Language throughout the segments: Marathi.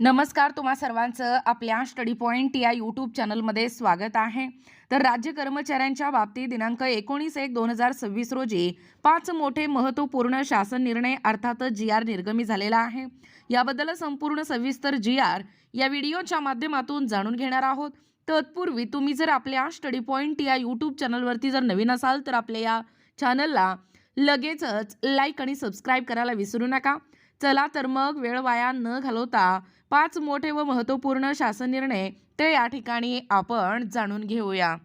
नमस्कार, तुम्हा सर्वांचं आपल्या स्टडी पॉइंट या यूट्यूब चॅनलमध्ये स्वागत आहे। तर राज्य कर्मचाऱ्यांच्या बाबतीत दिनांक 19/1/2026 रोजी 5 मोठे महत्त्वपूर्ण शासन निर्णय अर्थातच जी.आर. निर्गमित झालेला आहे। याबद्दल संपूर्ण सविस्तर जी.आर. या व्हिडिओच्या माध्यमातून जाणून घेणार आहोत। तत्पूर्वी तुम्ही जर आपल्या स्टडी पॉइंट या यूट्यूब चॅनलवरती जर नवीन असाल तर आपल्या या चॅनलला लगेचच लाईक आणि सबस्क्राईब करायला विसरू नका। चला तर मग वेळ वाया न घालवता 5 मोठे व महत्त्वपूर्ण शासन निर्णय ते या ठिकाणी आपण जाणून घेऊया।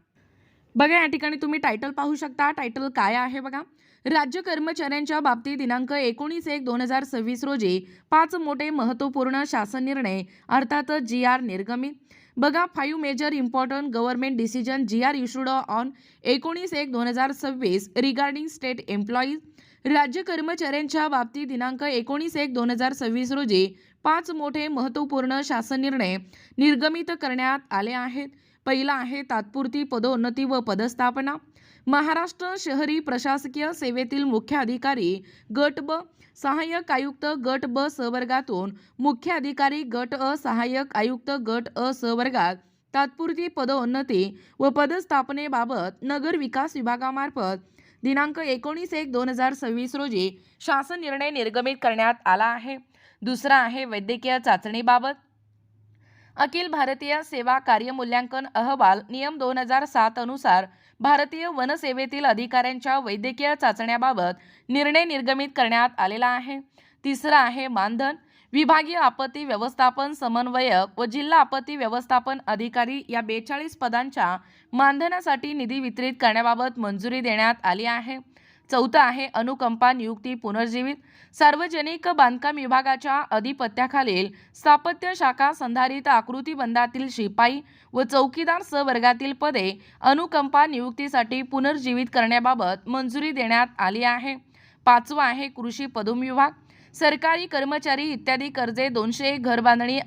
बघा, या ठिकाणी तुम्ही टायटल पाहू शकता। टायटल काय आहे बघा, राज्य कर्मचाऱ्यांच्या बाबतीत दिनांक 19/1/2026 रोजी 5 मोठे महत्त्वपूर्ण शासन निर्णय अर्थातच जी.आर. निर्गमित। बघा, 5 major important government decision G R. Issued on 19/1/2026 regarding state employees. राज्य कर्मचाऱ्यांच्या बाबतीत दिनांक 19/1/2026 रोजी 5 मोठे महत्त्वपूर्ण शासन निर्णय निर्गमित करण्यात आले आहेत। पहिला आहे तात्पुरती पदोन्नती व पदस्थापना। महाराष्ट्र शहरी प्रशासकीय सेवेतील मुख्य अधिकारी गट ब सहाय्यक आयुक्त गट ब संवर्गातून मुख्य अधिकारी गट अ सहाय्यक आयुक्त गट अ संवर्गात तात्पुरती पदोन्नती व पदस्थापनेबाबत नगर विकास विभागामार्फत दिनांक 19/1/2026 रोजी शासन निर्णय निर्गमित करण्यात आला आहे। दुसरा आहे वैद्यकीय चाचणीबाबत। अखिल भारतीय सेवा कार्य मूल्यांकन अहवाल नियम 2007 अनुसार भारतीय वन सेवेतील अधिकाऱ्यांच्या वैद्यकीय चाचण्याबाबत निर्णय निर्गमित करण्यात आलेला आहे। तिसरा आहे मानधन। विभागीय आपत्ती व्यवस्थापन समन्वयक व जिल्हा आपत्ती व्यवस्थापन अधिकारी या 42 पदांच्या मानधनासाठी निधी वितरित करण्याबाबत मंजुरी देण्यात आली आहे। चौथा आहे अनुकंपा नियुक्ती पुनर्जीवित। सार्वजनिक बांधकाम विभागाच्या अधिपत्याखालील स्थापत्य शाखा संधारित आकृतीबंधातील शिपाई व चौकीदार संवर्गातील पदे अनुकंपा नियुक्तीसाठी पुनर्जीवित करण्याबाबत मंजुरी देण्यात आली आहे। पाचवा आहे कृषी पदविभाग। सरकारी कर्मचारी इत्यादी कर्जे 200 घरबांधणी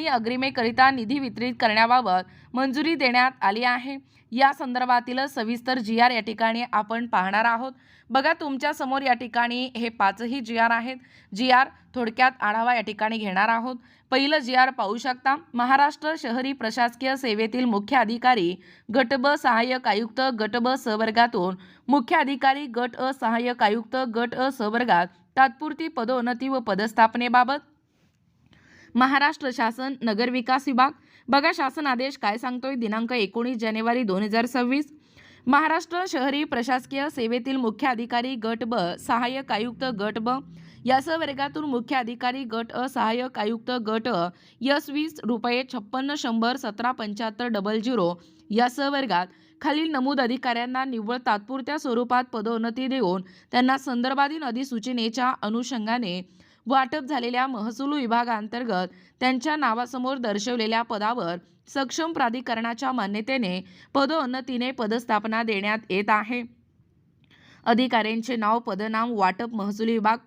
अग्रिमे करिता निधी वितरित करण्याबाबत मंजुरी देण्यात आली आहे। या संदर्भातील सविस्तर जी.आर. या ठिकाणी आपण पाहणार आहोत। बघा, तुमच्या समोर या ठिकाणी हे 5ही जी.आर. आहेत। जी.आर. थोडक्यात आढावा या ठिकाणी घेणार आहोत। पहिलं जी.आर. पाहू शकता। महाराष्ट्र शहरी प्रशासकीय सेवेतील मुख्य अधिकारी गट ब सहाय्यक आयुक्त गट ब संवर्गातून मुख्य अधिकारी गट अ सहाय्यक आयुक्त गट अ संवर्गात तात्पुरती पदोन्नती व पदस्थापनेबाबत महाराष्ट्र शासन नगर विकास विभाग। बघा, शासन आदेश काय सांगतोय, दिनांक 19 जानेवारी 2026 महाराष्ट्र शहरी प्रशासकीय सेवेतील मुख्य अधिकारी गट ब सहाय्यक आयुक्त गट ब या संवर्गातून मुख्य अधिकारी गट अ सहाय्यक आयुक्त गट अ यस 20 रुपये 56 100 177500 या संवर्गात खालील नमूद अधिकाऱ्यांना निव्वळ तात्पुरत्या स्वरूपात पदोन्नती देऊन त्यांना संदर्भाधीन अधिसूचनेच्या अनुषंगाने वाटप झालेल्या महसूल विभागांतर्गत त्यांच्या नावासमोर दर्शवलेल्या पदावर सक्षम प्राधिकरणाच्या मान्यतेने पदोन्नतीने पदस्थापना देण्यात येत आहे। अधिकाऱ्यांचे नाव, पदनाम, वाटप, महसूल विभाग,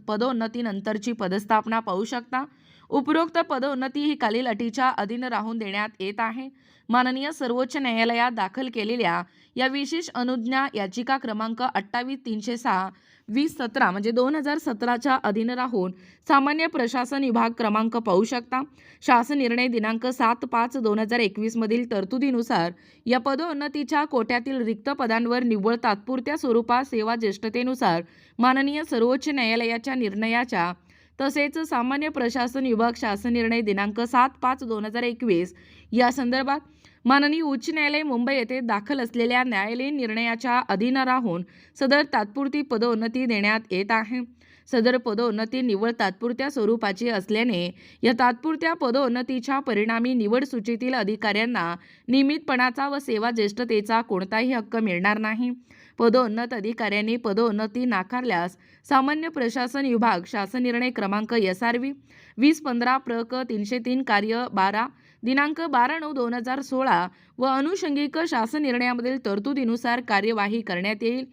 पदोन्नतीनंतरची पदस्थापना पाहू शकता। उपरोक्त पदोन्नती ही खालील अटीच्या अधीन राहून देण्यात येत आहे। माननीय सर्वोच्च न्यायालयात दाखल केलेल्या या विशेष अनुज्ञा याचिका क्रमांक 28-306/2017 म्हणजे 2017च्या अधीन राहून सामान्य प्रशासन विभाग क्रमांक पाहू शकता। शासन निर्णय दिनांक 7/5/2021 मधील तरतुदीनुसार या पदोन्नतीच्या कोट्यातील रिक्त पदांवर निव्वळ तात्पुरत्या स्वरूपात सेवा ज्येष्ठतेनुसार माननीय सर्वोच्च न्यायालयाच्या निर्णयाच्या तसेच सामान्य प्रशासन विभाग शासन निर्णय दिनांक 7/5/2021 या संदर्भात माननीय उच्च न्यायालय मुंबई येथे दाखल असलेल्या न्यायालयीन निर्णयाच्या अधीन राहून सदर तात्पुरती पदोन्नती देण्यात येत आहे। सदर पदोन्नती निव्वळ तात्पुरत्या स्वरूपाची असल्याने या तात्पुरत्या पदोन्नतीच्या परिणामी निवड सूचीतील अधिकाऱ्यांना नियमितपणाचा व सेवा ज्येष्ठतेचा कोणताही हक्क मिळणार नाही। पदोन्नत अधिकाऱ्यांनी पदोन्नती नाकारल्यास सामान्य प्रशासन विभाग शासन निर्णय क्रमांक SRV 2015 प्रक 303 कार्य 12 दिनांक 12/9/2016 व अनुषंगिक शासन निर्णयामधील तरतुदीनुसार कार्यवाही करण्यात येईल।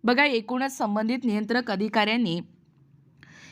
बघा, एकूणच संबंधित नियंत्रक अधिकाऱ्यांनी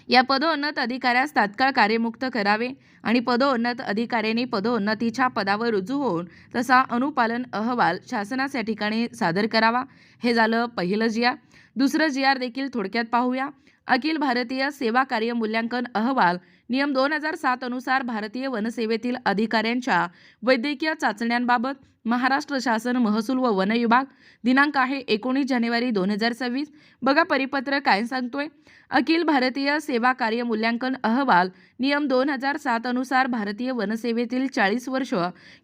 या पदोन्नत अधिकाऱ्यास तात्काळ कार्यमुक्त करावे आणि पदोन्नत अधिकाऱ्यांनी पदोन्नतीच्या पदावर रुजू होऊन तसा अनुपालन अहवाल शासनास या ठिकाणी सादर करावा। हे झालं पहिलं जी.आर. दुसरं जी.आर. देखील थोडक्यात पाहूया। अखिल भारतीय सेवा कार्य मूल्यांकन अहवाल नियम 2007 अनुसार भारतीय वनसेवेतील अधिकाऱ्यांच्या वैद्यकीय चाचण्यांबाबत महाराष्ट्र शासन महसूल व वन विभाग दिनांक आहे 19 जानेवारी 2026. बघा परिपत्र काय सांगतोय. अखिल भारतीय सेवा कार्य मूल्यांकन अहवाल नियम 2007 अनुसार भारतीय वनसेवेतील 40 वर्ष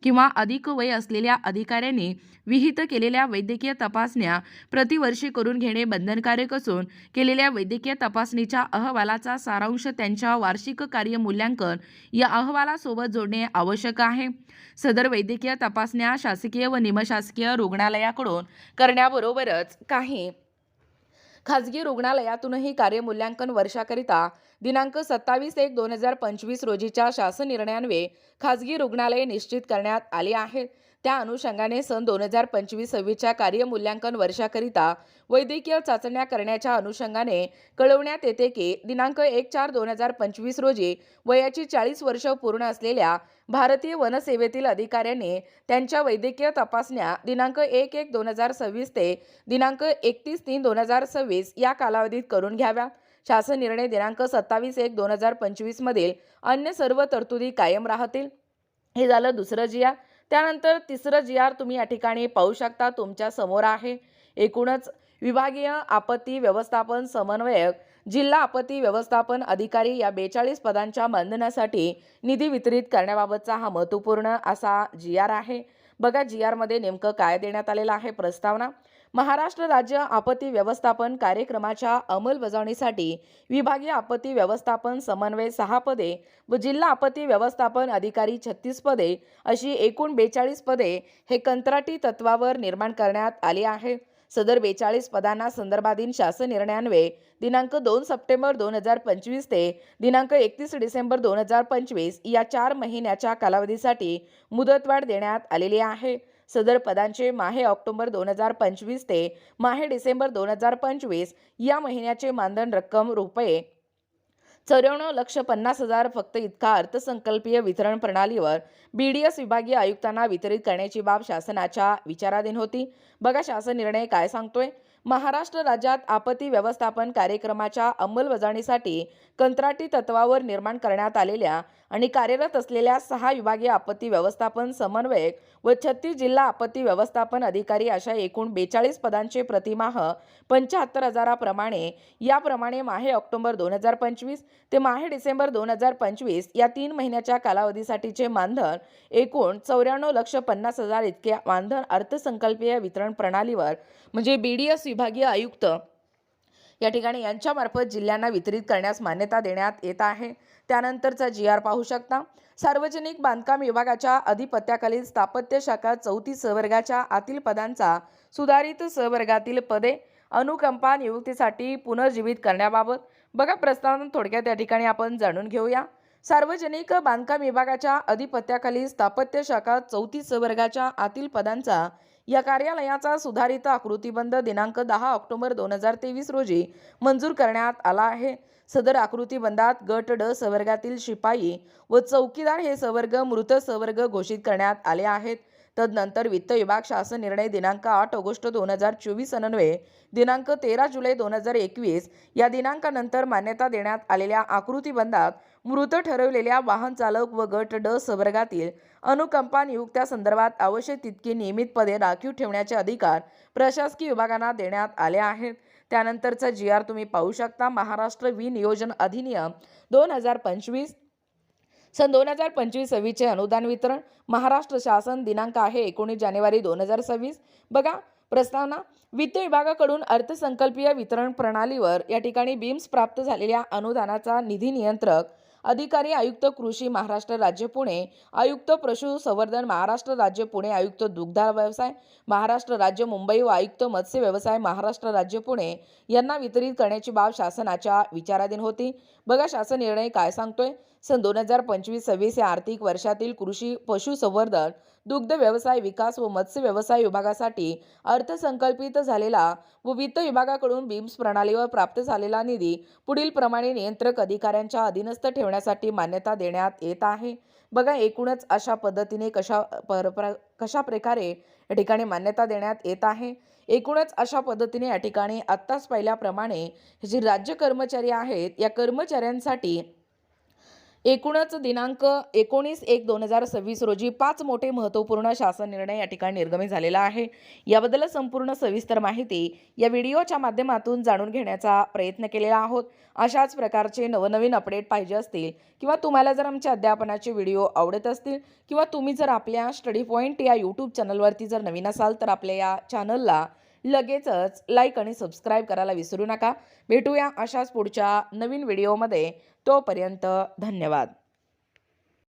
किंवा अधिक वय असलेल्या अधिकाऱ्यांनी विहित केलेल्या वैद्यकीय तपासण्या प्रतिवर्षी करून घेणे बंधनकारक असून केलेल्या वैद्यकीय तपासणीच्या अहवालाचा सारांश त्यांच्या वार्षिक कार्य मूल्यांकन या अहवालासोबत जोडणे आवश्यक आहे. सदर वैद्यकीय तपासण्या शासकीय व निमशासकीय रुग्णालयाकडून करण्याबरोबरच काही खाजगी रुग्णालयातूनही कार्यमूल्यांकन वर्षाकरिता दिनांक 27/1/2025 रोजीच्या शासन निर्णयान्वये खाजगी रुग्णालये निश्चित करण्यात आली आहेत. त्या अनुषंगाने सन 2025-26च्या कार्यमूल्यांकन वर्षाकरिता वैद्यकीय चाचण्या करण्याच्या अनुषंगाने कळवण्यात येते की दिनांक 1/4/2025 रोजी वयाची 40 वर्ष पूर्ण असलेल्या भारतीय वनसेवेतील अधिकाऱ्यांनी त्यांच्या वैद्यकीय तपासण्या दिनांक 1/1/2026 ते दिनांक 31/3/2026 या कालावधीत करून घ्याव्या. शासन निर्णय दिनांक 27/1/2025 मधील अन्य सर्व तरतुदी कायम राहतील. हे झालं दुसरं जी आर. त्यानंतर तिसरं जी आर तुम्ही या ठिकाणी पाहू शकता, तुमच्या समोर आहे. एकूणच विभागीय आपत्ती व्यवस्थापन समन्वयक, जिल्हा आपत्ती व्यवस्थापन अधिकारी या 42 पदांच्या मानधनासाठी निधी वितरित करण्याबाबतचा हा महत्त्वपूर्ण असा जी आर आहे. बघा जी आर मध्ये नेमकं काय देण्यात आलेलं आहे. प्रस्तावना. महाराष्ट्र राज्य आपत्ती व्यवस्थापन कार्यक्रमाच्या अंमलबजावणीसाठी विभागीय आपत्ती व्यवस्थापन समन्वय 6 पदे व जिल्हा आपत्ती व्यवस्थापन अधिकारी 36 पदे अशी एकूण 42 पदे हे कंत्राटी तत्वावर निर्माण करण्यात आली आहे. सदर 42 पदांना संदर्भाधीन शासन निर्णयान्वये दिनांक 2 सप्टेंबर 2025 ते दिनांक 31 डिसेंबर 2025 या 4 महिन्याच्या कालावधीसाठी मुदतवाढ देण्यात आलेली आहे. सदर पदांचे माहे ऑक्टोबर 2025 ते माहे डिसेंबर 2025 या महिन्याचे मानधन रक्कम रुपये 94,50,000 फक्त इतका अर्थसंकल्पीय वितरण प्रणालीवर BDS विभागीय आयुक्तांना वितरित करण्याची बाब शासनाच्या विचाराधीन होती. बघा शासन निर्णय काय सांगतोय. महाराष्ट्र राज्यात आपत्ती व्यवस्थापन कार्यक्रमाच्या अंमलबजावणीसाठी कंत्राटी तत्वावर निर्माण करण्यात आलेल्या आणि कार्यरत असलेल्या 6 विभागीय आपत्ती व्यवस्थापन समन्वयक व 36 जिल्हा आपत्ती व्यवस्थापन अधिकारी अशा एकूण 42 पदांचे प्रतिमाह 75,000 प्रमाणे याप्रमाणे माहे ऑक्टोबर 2025 ते माहे डिसेंबर 2025 या 3 महिन्याच्या कालावधीसाठीचे मानधन एकूण 94,50,000 इतके मानधन अर्थसंकल्पीय वितरण प्रणालीवर म्हणजे BDS विभागीय आयुक्त या ठिकाणी यांच्यामार्फत जिल्ह्यांना वितरित करण्यास मान्यता देण्यात येत आहे. त्यानंतरचा जी आर पाहू शकता. सार्वजनिक बांधकाम विभागाच्या अधिपत्याखालील स्थापत्य शाखा 34 संवर्गाच्या आतील पदांचा सुधारित संवर्गातील पदे अनुकंपा नियुक्तीसाठी पुनर्जीवित करण्याबाबत बघा प्रस्तावना थोडक्यात या ठिकाणी आपण जाणून घेऊया. सार्वजनिक बांधकाम विभागाच्या अधिपत्याखाली स्थापत्य शाखा 34 संवर्गाच्या आतील पदांचा या कार्यालयाचा सुधारित आकृतीबंध दिनांक 10 ऑक्टोबर 2023 रोजी मंजूर करण्यात आला आहे. सदर आकृतीबंधात गट ड संवर्गातील शिपाई व चौकीदार हे संवर्ग मृत संवर्ग घोषित करण्यात आले आहेत. तदनंतर वित्त विभाग शासन निर्णय दिनांक 8 ऑगस्ट 2024 अन्वये दिनांक 13 जुलै 2021 या दिनांकानंतर मान्यता देण्यात आलेल्या आकृतीबंधात मृत ठरवलेल्या वाहन चालक व गट ड संवर्गातील अनुकंपा नियुक्त्या संदर्भात आवश्यक तितकी नियमित पदे राखीव ठेवण्याचे अधिकार प्रशासकीय विभागांना देण्यात आले आहेत. त्यानंतरचा जी आर तुम्ही पाहू शकता. महाराष्ट्र विनियोजन अधिनियम 2025 सन 2025-26 चे अनुदान वितरण महाराष्ट्र शासन दिनांक आहे 19 जानेवारी 2026. बघा प्रस्तावना. वित्त विभागाकडून अर्थसंकल्पीय वितरण प्रणालीवर या ठिकाणी बीम्स प्राप्त झालेल्या अनुदानाचा निधी नियंत्रक अधिकारी आयुक्त कृषी महाराष्ट्र राज्य पुणे, आयुक्त पशुसंवर्धन महाराष्ट्र राज्य पुणे, आयुक्त दुग्ध व्यवसाय महाराष्ट्र राज्य मुंबई व आयुक्त मत्स्य व्यवसाय महाराष्ट्र राज्य पुणे यांना वितरित करण्याची बाब शासनाच्या विचाराधीन होती. बघा शासन निर्णय काय सांगतोय. सन 2025-26 या आर्थिक वर्षातील कृषी पशुसंवर्धन दुग्ध व्यवसाय विकास व मत्स्य व्यवसाय विभागासाठी अर्थसंकल्पित झालेला व वित्त विभागाकडून बीम्स प्रणालीवर प्राप्त झालेला निधी पुढील प्रमाणे नियंत्रक अधिकाऱ्यांच्या अधीनस्थ ठेवण्यासाठी मान्यता देण्यात येत आहे. बघा एकूणच अशा पद्धतीने कशा प्रकारे या ठिकाणी मान्यता देण्यात येत आहे. एकूणच अशा पद्धतीने या ठिकाणी आत्ताच पाहिल्याप्रमाणे जे राज्य कर्मचारी आहेत या कर्मचाऱ्यांसाठी एकूणच दिनांक 19/1/2026 रोजी 5 मोठे महत्त्वपूर्ण शासन निर्णय या ठिकाणी निर्गमित झालेला आहे. याबद्दल संपूर्ण सविस्तर माहिती या व्हिडिओच्या माध्यमातून जाणून घेण्याचा प्रयत्न केलेला आहोत. अशाच प्रकारचे नवनवीन अपडेट पाहिजे असतील किंवा तुम्हाला जर आमच्या अध्यापनाचे व्हिडिओ आवडत असतील किंवा तुम्ही जर आपल्या स्टडी पॉइंट या यूट्यूब चॅनलवरती जर नवीन असाल तर आपल्या या चॅनलला लगेचच लाईक आणि सबस्क्राईब करायला विसरू नका. भेटूया अशाच पुढच्या नवीन व्हिडिओमध्ये. तोपर्यंत धन्यवाद.